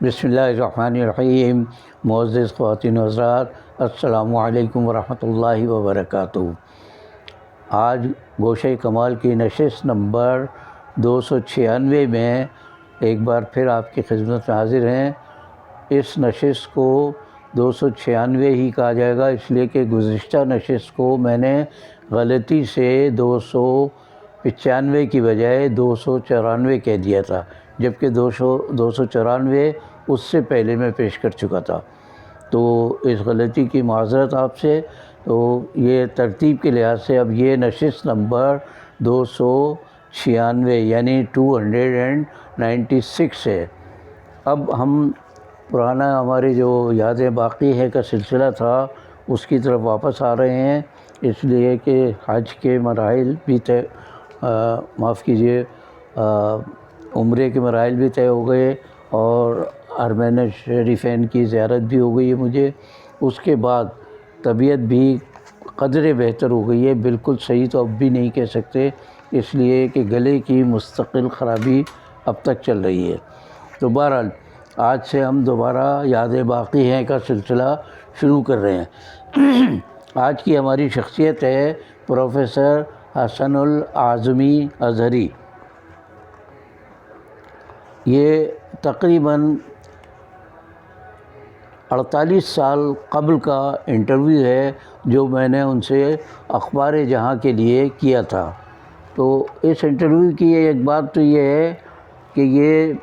بسم اللہ الرحمن الرحیم۔ معزز خواتین و حضرات، السلام علیکم ورحمۃ اللہ وبرکاتہ۔ آج گوشہ کمال کی نشست نمبر 296 میں ایک بار پھر آپ کی خدمت میں حاضر ہیں۔ اس نشست کو 296 ہی کہا جائے گا، اس لیے کہ گزشتہ نشست کو میں نے غلطی سے 295 کی بجائے 294 کہہ دیا تھا، جبکہ 294 اس سے پہلے میں پیش کر چکا تھا۔ تو اس غلطی کی معذرت آپ سے۔ تو یہ ترتیب کے لحاظ سے اب یہ نشست نمبر 296 یعنی 296 ہے۔ اب ہم پرانا ہماری جو یادیں باقی ہے کا سلسلہ تھا اس کی طرف واپس آ رہے ہیں، اس لیے کہ حج کے مراحل بھی معاف کیجیے عمرے کے مراحل بھی طے ہو گئے اور حرمین شریفین کی زیارت بھی ہو گئی ہے مجھے۔ اس کے بعد طبیعت بھی قدرے بہتر ہو گئی ہے، بالکل صحیح تو اب بھی نہیں کہہ سکتے، اس لیے کہ گلے کی مستقل خرابی اب تک چل رہی ہے۔ تو بہرحال آج سے ہم دوبارہ یادیں باقی ہیں کا سلسلہ شروع کر رہے ہیں۔ آج کی ہماری شخصیت ہے پروفیسر حسن الاعظمی ازہری۔ یہ تقریباً 48 سال قبل کا انٹرویو ہے جو میں نے ان سے اخبار جہاں کے لیے کیا تھا۔ تو اس انٹرویو کی ایک بات تو یہ ہے کہ یہ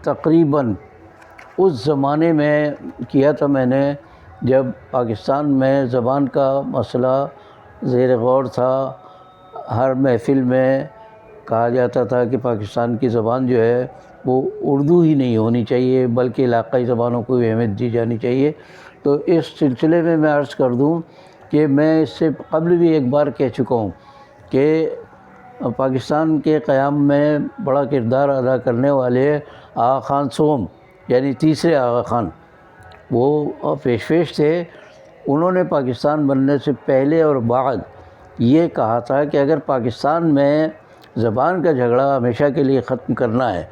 تقریباً اس زمانے میں کیا تھا میں نے جب پاکستان میں زبان کا مسئلہ زیر غور تھا۔ ہر محفل میں کہا جاتا تھا کہ پاکستان کی زبان جو ہے وہ اردو ہی نہیں ہونی چاہیے بلکہ علاقائی زبانوں کو اہمیت دی جانی چاہیے۔ تو اس سلسلے میں عرض کر دوں کہ میں اس سے قبل بھی ایک بار کہہ چکا ہوں کہ پاکستان کے قیام میں بڑا کردار ادا کرنے والے آغا خان سوم یعنی تیسرے آغا خان وہ پیش تھے۔ انہوں نے پاکستان بننے سے پہلے اور بعد یہ کہا تھا کہ اگر پاکستان میں زبان کا جھگڑا ہمیشہ کے لیے ختم کرنا ہے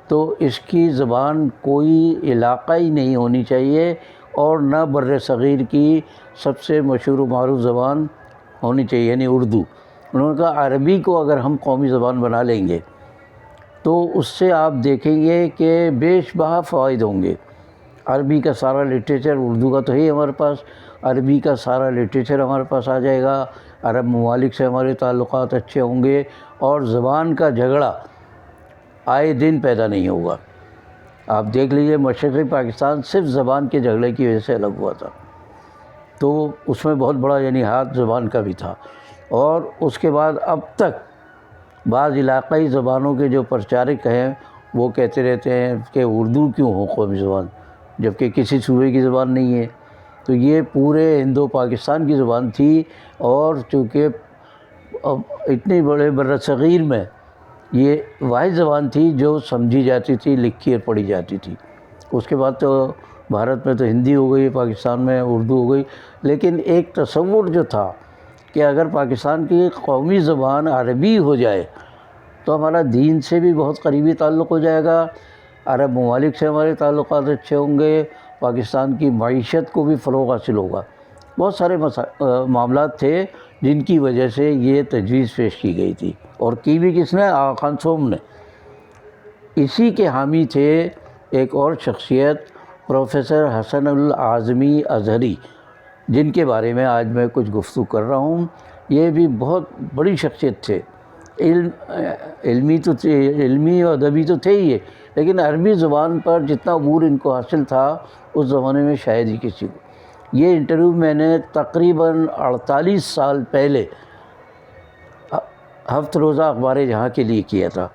تو اس کی زبان کوئی علاقائی نہیں ہونی چاہیے اور نہ بر صغیر کی سب سے مشہور و معروف زبان ہونی چاہیے یعنی اردو۔ انہوں نے کہا عربی کو اگر ہم قومی زبان بنا لیں گے تو اس سے آپ دیکھیں گے کہ بیش بہا فوائد ہوں گے۔ عربی کا سارا لٹریچر، اردو کا تو ہے ہمارے پاس، عربی کا سارا لٹریچر ہمارے پاس آ جائے گا، عرب ممالک سے ہمارے تعلقات اچھے ہوں گے اور زبان کا جھگڑا آئے دن پیدا نہیں ہوگا۔ آپ دیکھ لیجئے مشرقی پاکستان صرف زبان کے جھگڑے کی وجہ سے الگ ہوا تھا، تو اس میں بہت بڑا یعنی ہاتھ زبان کا بھی تھا۔ اور اس کے بعد اب تک بعض علاقائی زبانوں کے جو پرچارک ہیں وہ کہتے رہتے ہیں کہ اردو کیوں ہو قومی زبان جبکہ کسی صوبے کی زبان نہیں ہے۔ تو یہ پورے ہندو پاکستان کی زبان تھی اور چونکہ اتنے بڑے برصغیر میں یہ واحد زبان تھی جو سمجھی جاتی تھی، لکھی اور پڑھی جاتی تھی۔ اس کے بعد تو بھارت میں تو ہندی ہو گئی، پاکستان میں اردو ہو گئی، لیکن ایک تصور جو تھا کہ اگر پاکستان کی قومی زبان عربی ہو جائے تو ہمارا دین سے بھی بہت قریبی تعلق ہو جائے گا، عرب ممالک سے ہمارے تعلقات اچھے ہوں گے، پاکستان کی معیشت کو بھی فروغ حاصل ہوگا۔ بہت سارے معاملات تھے جن کی وجہ سے یہ تجویز پیش کی گئی تھی، اور کی بھی کس نے؟ آغا خان سوم نے۔ اسی کے حامی تھے ایک اور شخصیت پروفیسر حسن الاعظمی ازہری، جن کے بارے میں آج میں کچھ گفتگو کر رہا ہوں۔ یہ بھی بہت بڑی شخصیت تھے، علمی و ادبی تو تھے ہی، لیکن عربی زبان پر جتنا عبور ان کو حاصل تھا اس زمانے میں شاید ہی کسی کو۔ یہ انٹرویو میں نے تقریباً 48 سال پہلے ہفت روزہ اخبار جہاں کے لیے کیا تھا۔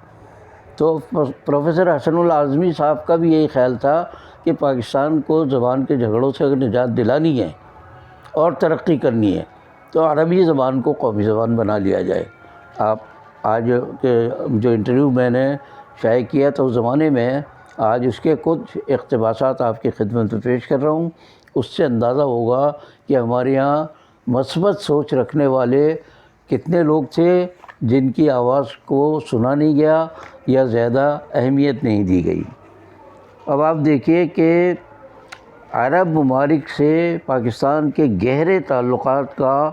تو پروفیسر حسن الاعظمی صاحب کا بھی یہی خیال تھا کہ پاکستان کو زبان کے جھگڑوں سے اگر نجات دلانی ہے اور ترقی کرنی ہے تو عربی زبان کو قومی زبان بنا لیا جائے۔ آپ آج کے جو انٹرویو میں نے شائع کیا تھا اس زمانے میں، آج اس کے کچھ اقتباسات آپ کی خدمت میں پیش کر رہا ہوں۔ اس سے اندازہ ہوگا کہ ہمارے یہاں مثبت سوچ رکھنے والے کتنے لوگ تھے جن کی آواز کو سنا نہیں گیا یا زیادہ اہمیت نہیں دی گئی۔ اب آپ دیکھیے کہ عرب ممالک سے پاکستان کے گہرے تعلقات کا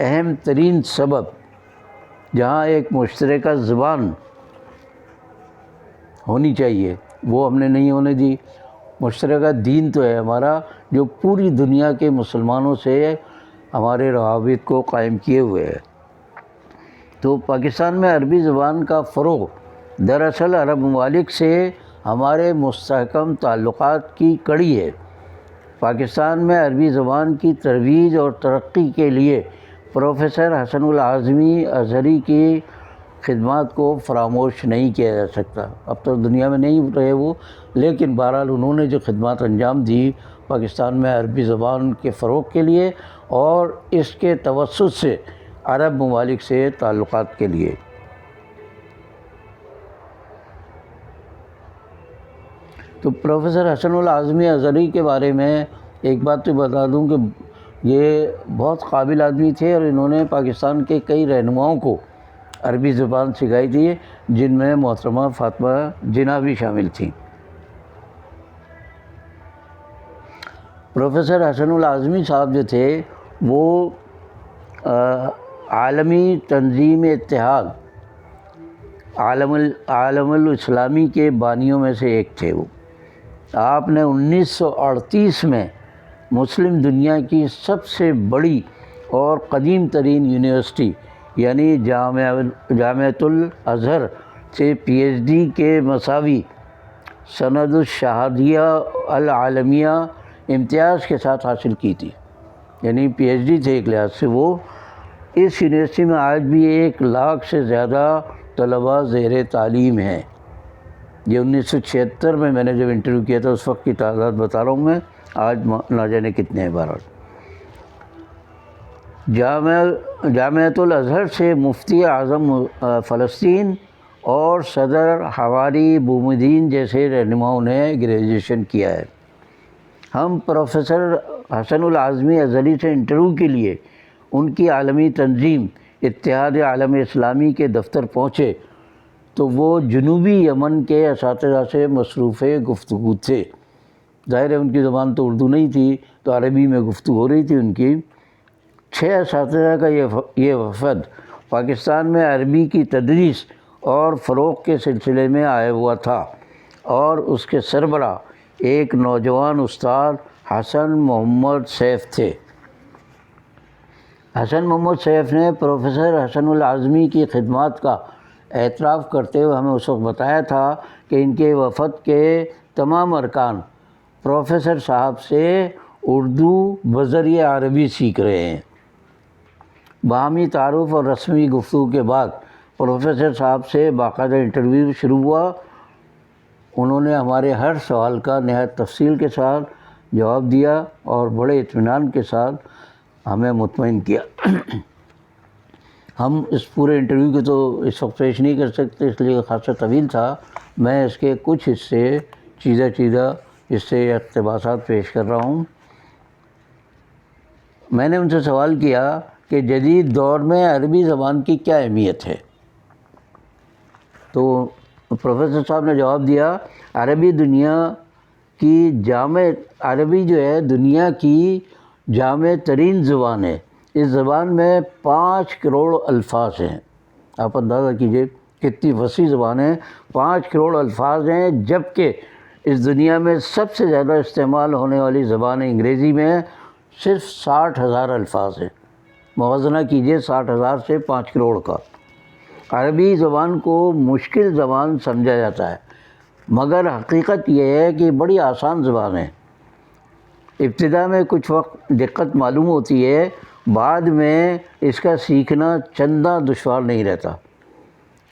اہم ترین سبب، جہاں ایک مشترکہ زبان ہونی چاہیے وہ ہم نے نہیں ہونے دی، مشترکہ دین تو ہے ہمارا جو پوری دنیا کے مسلمانوں سے ہمارے روابط کو قائم کیے ہوئے ہے۔ تو پاکستان میں عربی زبان کا فروغ دراصل عرب ممالک سے ہمارے مستحکم تعلقات کی کڑی ہے۔ پاکستان میں عربی زبان کی ترویج اور ترقی کے لیے پروفیسر حسن العازمی ازہری کی خدمات کو فراموش نہیں کیا جا سکتا۔ اب تو دنیا میں نہیں رہے وہ، لیکن بہرحال انہوں نے جو خدمات انجام دی پاکستان میں عربی زبان کے فروغ کے لیے اور اس کے توسط سے عرب ممالک سے تعلقات کے لیے۔ تو پروفیسر حسن العازمی ازہری کے بارے میں ایک بات تو بتا دوں کہ یہ بہت قابل آدمی تھے اور انہوں نے پاکستان کے کئی رہنماؤں کو عربی زبان سکھائی تھی، جن میں محترمہ فاطمہ جناح بھی شامل تھیں۔ پروفیسر حسن العازمی صاحب جو تھے وہ عالمی تنظیم اتحاد عالم الاسلامی کے بانیوں میں سے ایک تھے۔ وہ آپ نے 1938 میں مسلم دنیا کی سب سے بڑی اور قدیم ترین یونیورسٹی یعنی جامعۃ الازہر سے پی ایچ ڈی کے مساوی سند الشہادیہ العالمیہ امتیاز کے ساتھ حاصل کی تھی، یعنی پی ایچ ڈی تھے ایک لحاظ سے وہ۔ اس یونیورسٹی میں آج بھی 1 لاکھ سے زیادہ طلباء زیر تعلیم ہیں۔ یہ 1976 میں نے جب انٹرویو کیا تھا اس وقت کی تعداد بتا رہا ہوں میں، آج نہ جانے کتنے ہیں بہرحال۔ جامعۃ الازہر سے مفتی اعظم فلسطین اور صدر حواری بومدین جیسے رہنماؤں نے گریجویشن کیا ہے۔ ہم پروفیسر حسن العازمی ازہری سے انٹرویو کے لیے ان کی عالمی تنظیم اتحاد عالم اسلامی کے دفتر پہنچے تو وہ جنوبی یمن کے اساتذہ سے مصروف گفتگو تھے۔ ظاہر ہے ان کی زبان تو اردو نہیں تھی تو عربی میں گفتگو ہو رہی تھی ان کی۔ 6 اساتذہ کا یہ وفد پاکستان میں عربی کی تدریس اور فروغ کے سلسلے میں آیا ہوا تھا اور اس کے سربراہ ایک نوجوان استاد حسن محمد سیف تھے۔ حسن محمد سیف نے پروفیسر حسن العازمی کی خدمات کا اعتراف کرتے ہوئے ہمیں اس وقت بتایا تھا کہ ان کے وفد کے تمام ارکان پروفیسر صاحب سے اردو بذریعہ عربی سیکھ رہے ہیں۔ باہمی تعارف اور رسمی گفتگو کے بعد پروفیسر صاحب سے باقاعدہ انٹرویو شروع ہوا۔ انہوں نے ہمارے ہر سوال کا نہایت تفصیل کے ساتھ جواب دیا اور بڑے اطمینان کے ساتھ ہمیں مطمئن کیا۔ ہم اس پورے انٹرویو کو تو اس وقت پیش نہیں کر سکتے اس لیے خاصا طویل تھا، میں اس کے کچھ حصے چیزہ حصے اقتباسات پیش کر رہا ہوں۔ میں نے ان سے سوال کیا کہ جدید دور میں عربی زبان کی کیا اہمیت ہے؟ تو پروفیسر صاحب نے جواب دیا، عربی جو ہے دنیا کی جامع ترین زبان ہے۔ اس زبان میں 5 کروڑ الفاظ ہیں۔ آپ اندازہ کیجئے کتنی وسیع زبان ہے، 5 کروڑ الفاظ ہیں، جبکہ اس دنیا میں سب سے زیادہ استعمال ہونے والی زبان انگریزی میں صرف 60,000 الفاظ ہیں۔ موازنہ کیجئے 60,000 سے 5 کروڑ کا۔ عربی زبان کو مشکل زبان سمجھا جاتا ہے، مگر حقیقت یہ ہے کہ بڑی آسان زبان ہے۔ ابتدا میں کچھ وقت دقت معلوم ہوتی ہے، بعد میں اس کا سیکھنا چنداں دشوار نہیں رہتا۔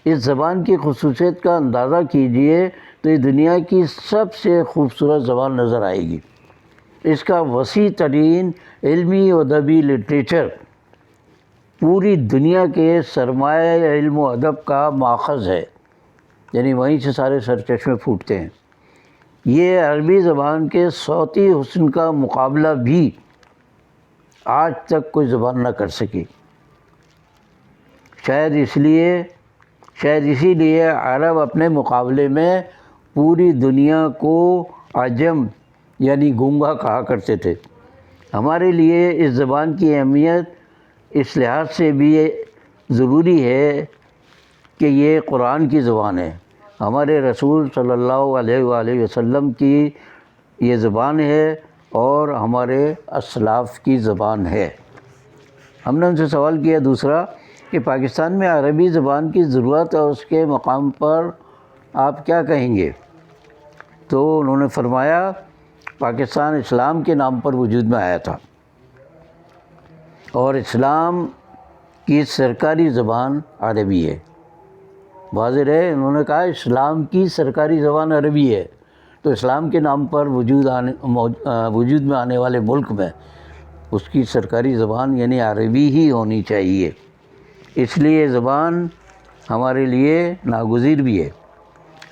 اس زبان کی خصوصیت کا اندازہ کیجئے تو یہ دنیا کی سب سے خوبصورت زبان نظر آئے گی۔ اس کا وسیع ترین علمی و ادبی لٹریچر پوری دنیا کے سرمایہ علم و ادب کا ماخذ ہے، یعنی وہیں سے سارے سرچشمے پھوٹتے ہیں۔ یہ عربی زبان کے صوتی حسن کا مقابلہ بھی آج تک کوئی زبان نہ کر سکی۔ شاید اسی لیے عرب اپنے مقابلے میں پوری دنیا کو عجم یعنی گونگا کہا کرتے تھے۔ ہمارے لیے اس زبان کی اہمیت اس لحاظ سے بھی ضروری ہے کہ یہ قرآن کی زبان ہے، ہمارے رسول صلی اللہ علیہ وآلہ وسلم کی یہ زبان ہے اور ہمارے اسلاف کی زبان ہے۔ ہم نے ان سے سوال کیا دوسرا کہ پاکستان میں عربی زبان کی ضرورت اور اس کے مقام پر آپ کیا کہیں گے؟ تو انہوں نے فرمایا پاکستان اسلام کے نام پر وجود میں آیا تھا اور اسلام کی سرکاری زبان عربی ہے۔ واضح ہے، انہوں نے کہا اسلام کی سرکاری زبان عربی ہے، تو اسلام کے نام پر وجود میں آنے والے ملک میں اس کی سرکاری زبان یعنی عربی ہی ہونی چاہیے۔ اس لیے یہ زبان ہمارے لیے ناگزیر بھی ہے۔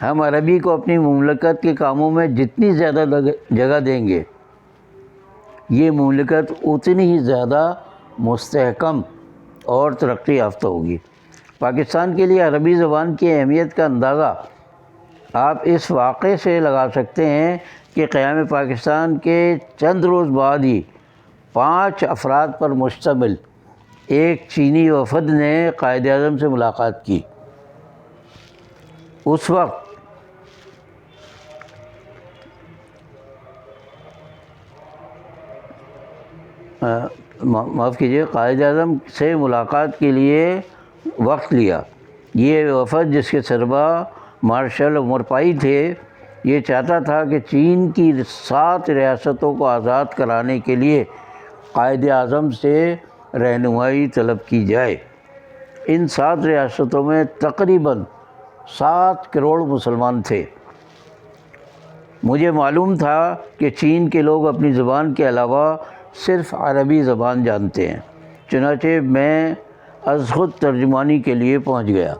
ہم عربی کو اپنی مملکت کے کاموں میں جتنی زیادہ جگہ دیں گے، یہ مملکت اتنی ہی زیادہ مستحکم اور ترقی یافتہ ہوگی۔ پاکستان کے لیے عربی زبان کی اہمیت کا اندازہ آپ اس واقعے سے لگا سکتے ہیں کہ قیام پاکستان کے چند روز بعد ہی 5 افراد پر مشتمل ایک چینی وفد نے قائد اعظم سے ملاقات کی۔ اس وقت معاف کیجیے، قائد اعظم سے ملاقات کے لیے وقت لیا۔ یہ وفد جس کے سربراہ مارشل عمرپائی تھے، یہ چاہتا تھا کہ چین کی 7 ریاستوں کو آزاد کرانے کے لیے قائد اعظم سے رہنمائی طلب کی جائے۔ ان 7 ریاستوں میں تقریباً 7 کروڑ مسلمان تھے۔ مجھے معلوم تھا کہ چین کے لوگ اپنی زبان کے علاوہ صرف عربی زبان جانتے ہیں، چنانچہ میں از خود ترجمانی کے لیے پہنچ گیا۔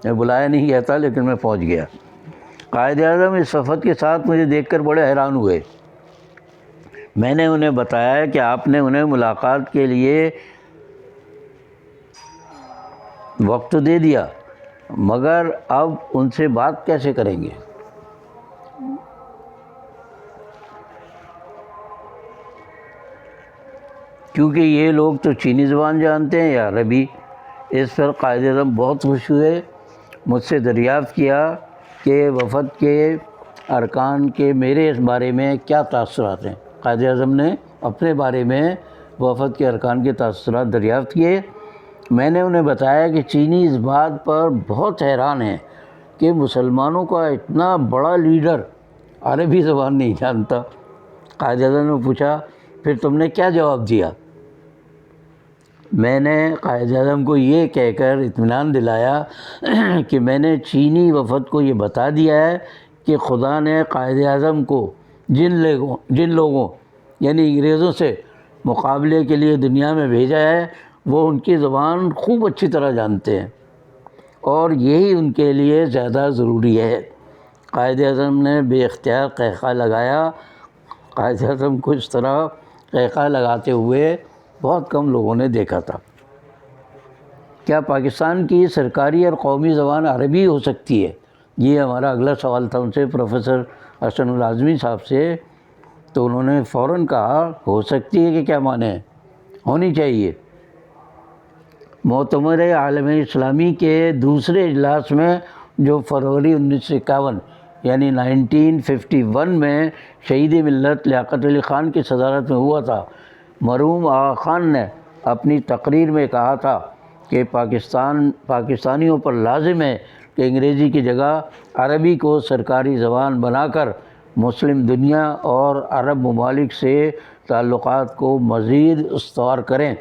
میں بلایا نہیں گیا تھا لیکن میں پہنچ گیا۔ قائد اعظم اس وفد کے ساتھ مجھے دیکھ کر بڑے حیران ہوئے۔ میں نے انہیں بتایا کہ آپ نے انہیں ملاقات کے لیے وقت تو دے دیا، مگر اب ان سے بات کیسے کریں گے؟ کیونکہ یہ لوگ تو چینی زبان جانتے ہیں یا عربی۔ اس پر قائد اعظم بہت خوش ہوئے، مجھ سے دریافت کیا کہ وفد کے ارکان کے میرے اس بارے میں کیا تاثرات ہیں۔ قائد اعظم نے اپنے بارے میں وفد کے ارکان کے تاثرات دریافت کیے۔ میں نے انہیں بتایا کہ چینی اس بات پر بہت حیران ہیں کہ مسلمانوں کا اتنا بڑا لیڈر عربی زبان نہیں جانتا۔ قائد اعظم نے پوچھا پھر تم نے کیا جواب دیا؟ میں نے قائد اعظم کو یہ کہہ کر اطمینان دلایا کہ میں نے چینی وفد کو یہ بتا دیا ہے کہ خدا نے قائد اعظم کو جن لوگوں یعنی انگریزوں سے مقابلے کے لیے دنیا میں بھیجا ہے، وہ ان کی زبان خوب اچھی طرح جانتے ہیں اور یہی ان کے لیے زیادہ ضروری ہے۔ قائد اعظم نے بے اختیار قہقہ لگایا۔ قائد اعظم کو اس طرح قہقہ لگاتے ہوئے بہت کم لوگوں نے دیکھا تھا۔ کیا پاکستان کی سرکاری اور قومی زبان عربی ہو سکتی ہے؟ یہ ہمارا اگلا سوال تھا ان سے، پروفیسر حسن العظمی صاحب سے۔ تو انہوں نے فوراً کہا ہو سکتی ہے کہ کیا معنی ہے، ہونی چاہیے۔ معتمر عالم اسلامی کے دوسرے اجلاس میں جو فروری 1951 یعنی 1951 میں شہید ملت لیاقت علی خان کی صدارت میں ہوا تھا، مرحوم آغا خان نے اپنی تقریر میں کہا تھا کہ پاکستانیوں پر لازم ہے کہ انگریزی کی جگہ عربی کو سرکاری زبان بنا کر مسلم دنیا اور عرب ممالک سے تعلقات کو مزید استوار کریں۔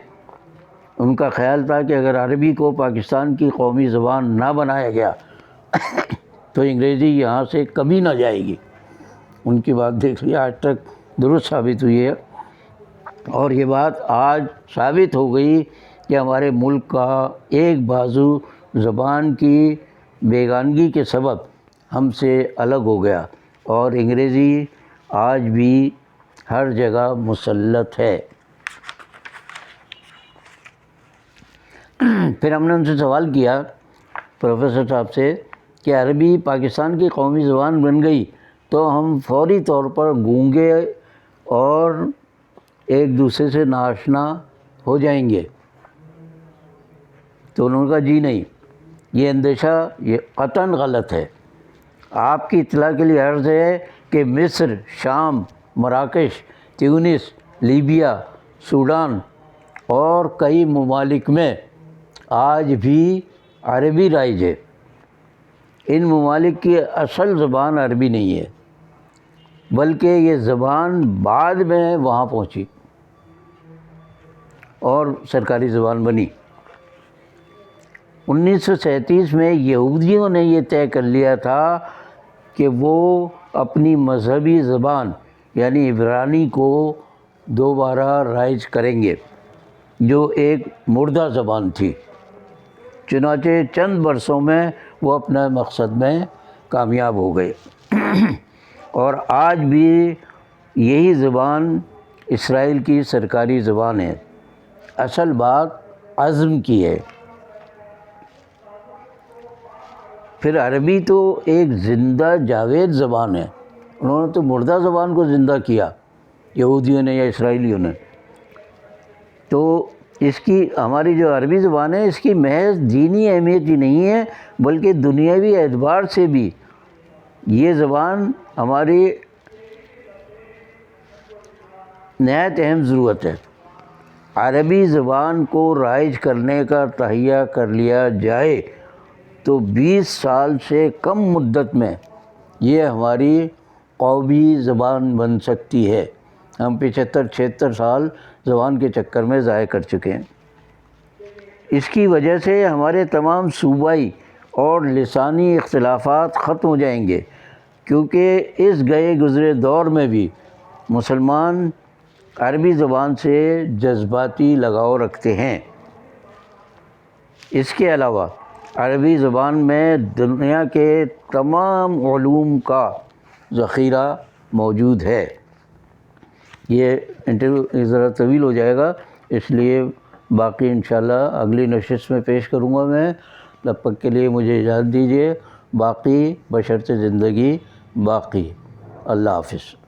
ان کا خیال تھا کہ اگر عربی کو پاکستان کی قومی زبان نہ بنایا گیا تو انگریزی یہاں سے کبھی نہ جائے گی۔ ان کی بات دیکھ لیا، آج تک درست ثابت ہوئی ہے، اور یہ بات آج ثابت ہو گئی کہ ہمارے ملک کا ایک بازو زبان کی بیگانگی کے سبب ہم سے الگ ہو گیا اور انگریزی آج بھی ہر جگہ مسلط ہے۔ پھر ہم نے ان سے سوال کیا پروفیسر صاحب سے کہ عربی پاکستان کی قومی زبان بن گئی تو ہم فوری طور پر گونگے اور ایک دوسرے سے ناآشنا ہو جائیں گے۔ تو انہوں نے کہا جی نہیں، یہ اندیشہ یہ قطعاً غلط ہے۔ آپ کی اطلاع کے لیے عرض ہے کہ مصر، شام، مراکش، تیونس، لیبیا، سوڈان اور کئی ممالک میں آج بھی عربی رائج ہے۔ ان ممالک کی اصل زبان عربی نہیں ہے، بلکہ یہ زبان بعد میں وہاں پہنچی اور سرکاری زبان بنی۔ 1937 میں یہودیوں نے یہ طے کر لیا تھا کہ وہ اپنی مذہبی زبان یعنی عبرانی کو دوبارہ رائج کریں گے، جو ایک مردہ زبان تھی۔ چنانچہ چند برسوں میں وہ اپنے مقصد میں کامیاب ہو گئے اور آج بھی یہی زبان اسرائیل کی سرکاری زبان ہے۔ اصل بات عزم کی ہے۔ پھر عربی تو ایک زندہ جاوید زبان ہے، انہوں نے تو مردہ زبان کو زندہ کیا، یہودیوں نے یا اسرائیلیوں نے۔ تو اس کی ہماری جو عربی زبان ہے اس کی محض دینی اہمیت ہی نہیں ہے، بلکہ دنیاوی اعتبار سے بھی یہ زبان ہماری نہایت اہم ضرورت ہے۔ عربی زبان کو رائج کرنے کا تہیہ کر لیا جائے تو 20 سال سے کم مدت میں یہ ہماری قومی زبان بن سکتی ہے۔ ہم 75-76 سال زبان کے چکر میں ضائع کر چکے ہیں۔ اس کی وجہ سے ہمارے تمام صوبائی اور لسانی اختلافات ختم ہو جائیں گے، کیونکہ اس گئے گزرے دور میں بھی مسلمان عربی زبان سے جذباتی لگاؤ رکھتے ہیں۔ اس کے علاوہ عربی زبان میں دنیا کے تمام علوم کا ذخیرہ موجود ہے۔ یہ انٹرویو ذرا طویل ہو جائے گا، اس لیے باقی انشاءاللہ اگلی نشست میں پیش کروں گا میں۔ تب تک کے لیے مجھے اجازت دیجیے، باقی بشرط زندگی باقی۔ اللہ حافظ۔